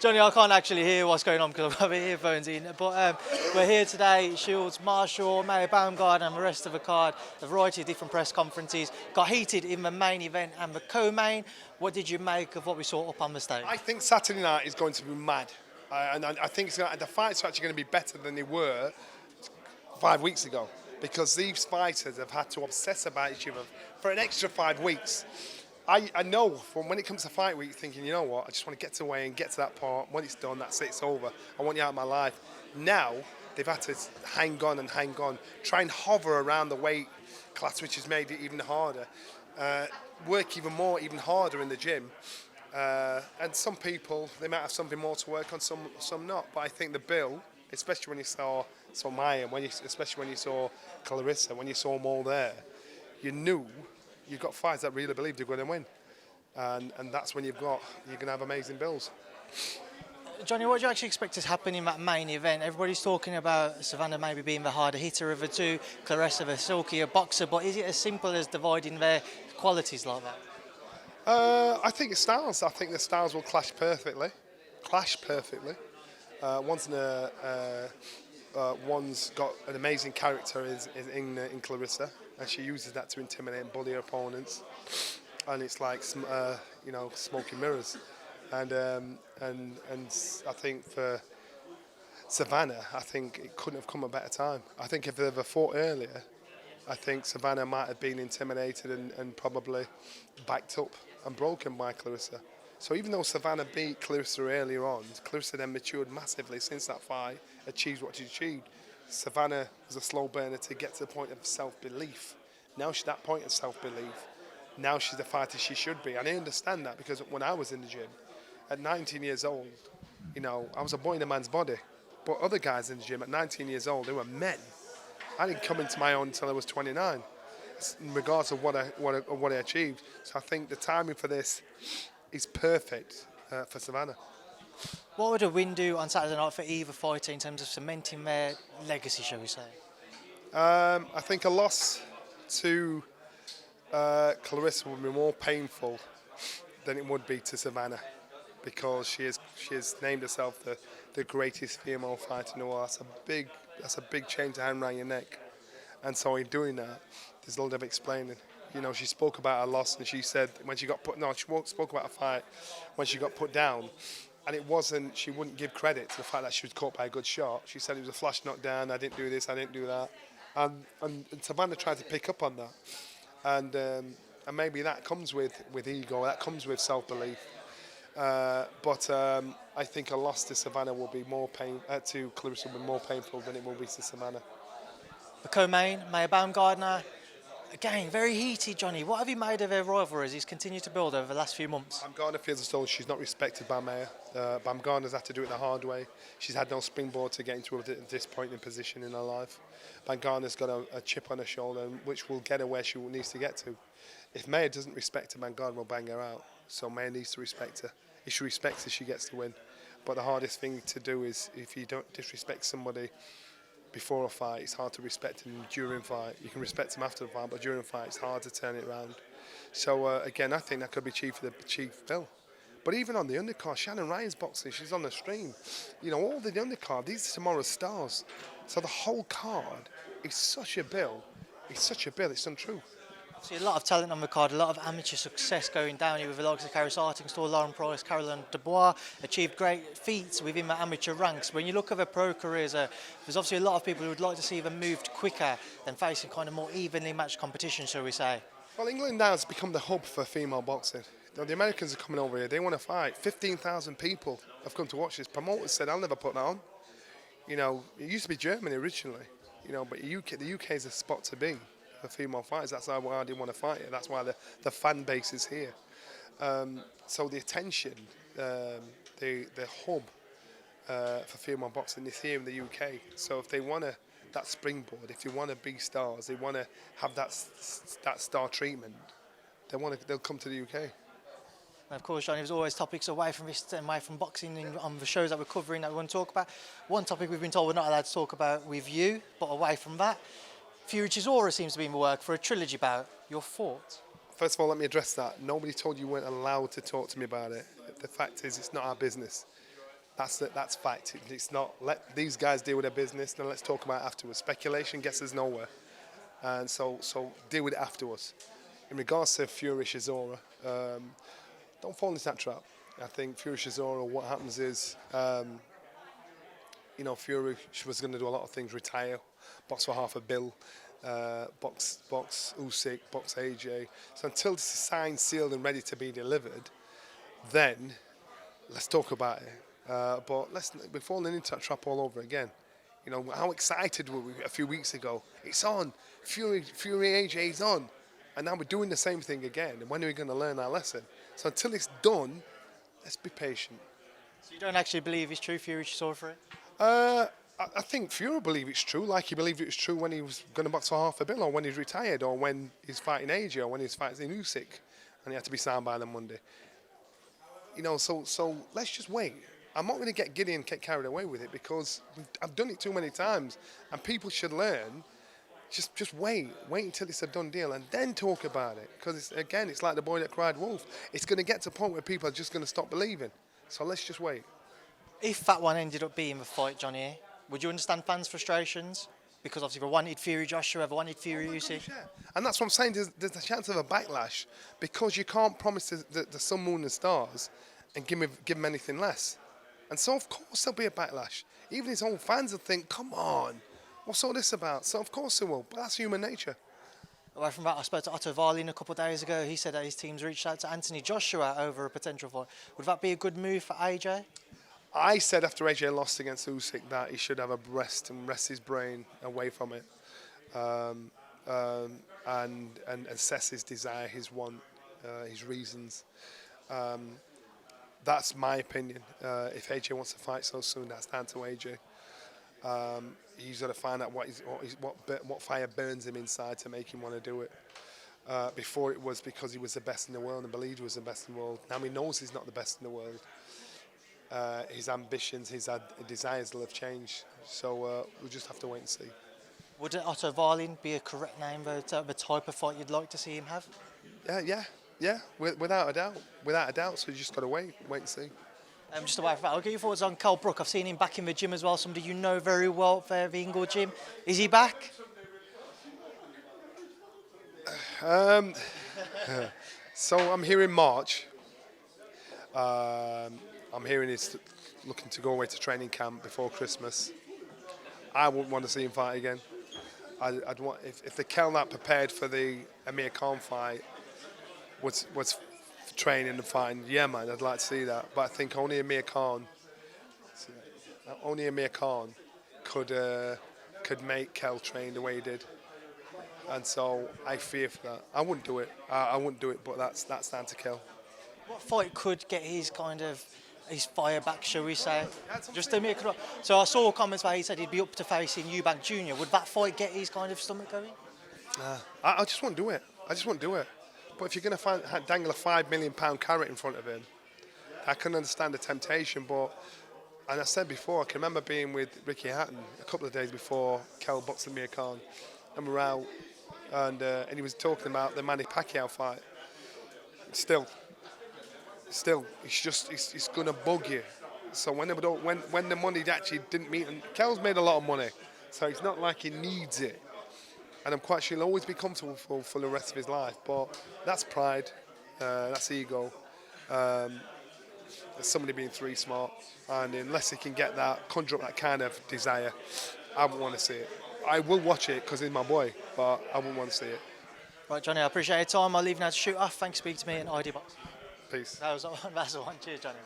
Johnny, I can't actually hear what's going on because I've got my earphones in. But we're here today, Shields, Marshall, Mayer-Baumgardner and the rest of the card. A variety of different press conferences. Got heated in the main event and the co-main. What did you make of what we saw up on the stage? I think Saturday night is going to be mad. And I think the fights are actually going to be better than they were 5 weeks ago. Because these fighters have had to obsess about each other for an extra 5 weeks. I know from when it comes to fight week, thinking, you know what, I just want to get away and get to that part. When it's done, that's it, it's over. I want you out of my life. Now, they've had to hang on, try and hover around the weight class, which has made it even harder. Work even harder in the gym. And some people, they might have something more to work on, some not. But I think the bill, especially when you saw Mayer, especially when you saw Clarissa, when you saw them all there, you knew you've got fights that really believed you're going to win. And that's when you're going to have amazing bills. Johnny, what do you actually expect to happen in that main event? Everybody's talking about Savannah maybe being the harder hitter of the two, Clarissa the silkier boxer, but is it as simple as dividing their qualities like that? I think it's styles. I think the styles will clash perfectly. One's got an amazing character in Clarissa, and she uses that to intimidate and bully her opponents. And it's like smoke and mirrors. And I think for Savannah, I think it couldn't have come a better time. I think if they ever fought earlier, I think Savannah might have been intimidated and probably backed up and broken by Clarissa. So even though Savannah beat Clarissa earlier on, Clarissa then matured massively since that fight, achieved what she achieved. Savannah was a slow burner to get to the point of self-belief. Now she's at that point of self-belief. Now she's the fighter she should be. And I understand that because when I was in the gym, at 19 years old, I was a boy in a man's body. But other guys in the gym at 19 years old, they were men. I didn't come into my own until I was 29, in regards of what I achieved. So I think the timing for this is perfect for Savannah. What would a win do on Saturday night for either fighter in terms of cementing their legacy, shall we say? I think a loss to Clarissa would be more painful than it would be to Savannah, because she has named herself the greatest female fighter in the world. That's a big chain to hang around your neck. And so in doing that, there's a lot of explaining. She spoke about her loss, and she said when she got spoke about a fight when she got put down, and she wouldn't give credit to the fact that she was caught by a good shot. She said it was a flash knockdown, I didn't do this, I didn't do that. And Savannah tried to pick up on that. And maybe that comes with ego, that comes with self-belief. But I think a loss to Savannah will be to Clarissa will be more painful than it will be to Savannah. The co-main, Mayer-Baumgardner, again, very heated, Johnny. What have you made of their rivalry as he's continued to build over the last few months? Baumgardner feels as though she's not respected by Mayer. Baumgardner's had to do it the hard way. She's had no springboard to get into a disappointing position in her life. Baumgardner's got a chip on her shoulder, which will get her where she needs to get to. If Mayer doesn't respect her, Baumgardner will bang her out. So Mayer needs to respect her. If she respects her, she gets the win. But the hardest thing to do is, if you don't disrespect somebody before a fight, it's hard to respect him during a fight. You can respect him after the fight, but during a fight, it's hard to turn it around. So again, I think that could be for the chief bill. But even on the undercard, Shannon Ryan's boxing, she's on the stream. All the undercard, these are tomorrow's stars. So the whole card is such a bill. It's untrue. See a lot of talent on the card, a lot of amateur success going down here with the likes of Karis Artingstall, Lauren Price, Caroline Dubois, achieved great feats within the amateur ranks. When you look at their pro careers, there's obviously a lot of people who would like to see them moved quicker than facing kind of more evenly matched competition, shall we say. Well, England now has become the hub for female boxing. The Americans are coming over here, they want to fight. 15,000 people have come to watch this. Promoters said, I'll never put that on. It used to be Germany originally, but the UK is a spot to be for female fighters. That's why I didn't want to fight it. That's why the fan base is here. So the attention, the hub for female boxing is here in the UK. So if they want that springboard, if you want to be stars, they want to have that star treatment, they'll come to the UK. And of course, Johnny, there's always topics away from this, away from boxing on the shows that we're covering that we want to talk about. One topic we've been told we're not allowed to talk about with you, but away from that, Fury-Chisora seems to be in the work for a trilogy bout. Your thoughts? First of all, let me address that. Nobody told you weren't allowed to talk to me about it. The fact is, it's not our business. That's fact. It's not let these guys deal with their business. Then let's talk about it afterwards. Speculation gets us nowhere, and so deal with it afterwards. In regards to Fury-Chisora, don't fall into that trap. I think Fury-Chisora, what happens is, Fury was going to do a lot of things, retire, box for half a bill, box Usyk, box AJ. So until this is signed, sealed, and ready to be delivered, then let's talk about it. But we're falling into that trap all over again. How excited were we a few weeks ago? It's on. Fury AJ is on. And now we're doing the same thing again. And when are we going to learn our lesson? So until it's done, let's be patient. So you don't actually believe it's true, Fury-Chisora for it? I think Fury believe it's true, like he believed it was true when he was going to box for half a bill, or when he's retired, or when he's fighting AJ, or when he's fighting Usyk, and he had to be signed by them Monday. So let's just wait. I'm not going to get giddy and get carried away with it, because I've done it too many times, and people should learn. Just wait until it's a done deal, and then talk about it. Because it's like the boy that cried wolf. It's going to get to a point where people are just going to stop believing. So let's just wait. If that one ended up being the fight, Johnny, would you understand fans' frustrations? Because obviously they wanted Fury-Joshua, they wanted Fury-Usyk. Yeah. And that's what I'm saying, there's a chance of a backlash, because you can't promise the sun, moon and stars and give them anything less. And so of course there'll be a backlash. Even his own fans will think, come on, what's all this about? So of course they will, but that's human nature. Away from that, I spoke to Otto Wallin a couple of days ago. He said that his team's reached out to Anthony Joshua over a potential fight. Would that be a good move for AJ? I said after AJ lost against Usyk that he should have a rest and rest his brain away from it, and assess his desire, his want, his reasons. That's my opinion. If AJ wants to fight so soon, that's down to AJ. He's got to find out what fire burns him inside to make him want to do it. Before it was because he was the best in the world and believed he was the best in the world. Now he knows he's not the best in the world. His ambitions, his desires will have changed. So we'll just have to wait and see. Would Otto Wallin be a correct name for the type of fight you'd like to see him have? Yeah, without a doubt. So you just got to wait and see. Just away from that, I'll get your thoughts on Kell Brook. I've seen him back in the gym as well, somebody you know very well for the Inglewood gym. Is he back? So I'm here in March. I'm hearing he's looking to go away to training camp before Christmas. I wouldn't want to see him fight again. I'd want if the Kell that prepared for the Amir Khan fight was training and fighting. Yeah, man, I'd like to see that. But I think only Amir Khan could make Kell train the way he did. And so I fear for that. I wouldn't do it. I wouldn't do it. But that's down to Kell. What fight could get his fire back, shall we say? Just to make it. So I saw comments where he said he'd be up to facing Eubank Jr. Would that fight get his kind of stomach going? I just won't do it. But if you're going to dangle a £5 million carrot in front of him, I can understand the temptation. And I said before, I can remember being with Ricky Hatton a couple of days before Kell boxed Amir Khan, and we're out, and he was talking about the Manny Pacquiao fight. Still, it's going to bug you. So when the money actually didn't meet, and Kell's made a lot of money, so it's not like he needs it. And I'm quite sure he'll always be comfortable for the rest of his life. But that's pride, that's ego. Somebody being three smart, and unless he can conjure up that kind of desire, I wouldn't want to see it. I will watch it because he's my boy, but I wouldn't want to see it. Right, Johnny, I appreciate your time. I'll leave now to shoot off. Thanks for speaking to me and ID Box. Peace. That's the one. Cheers, Johnny.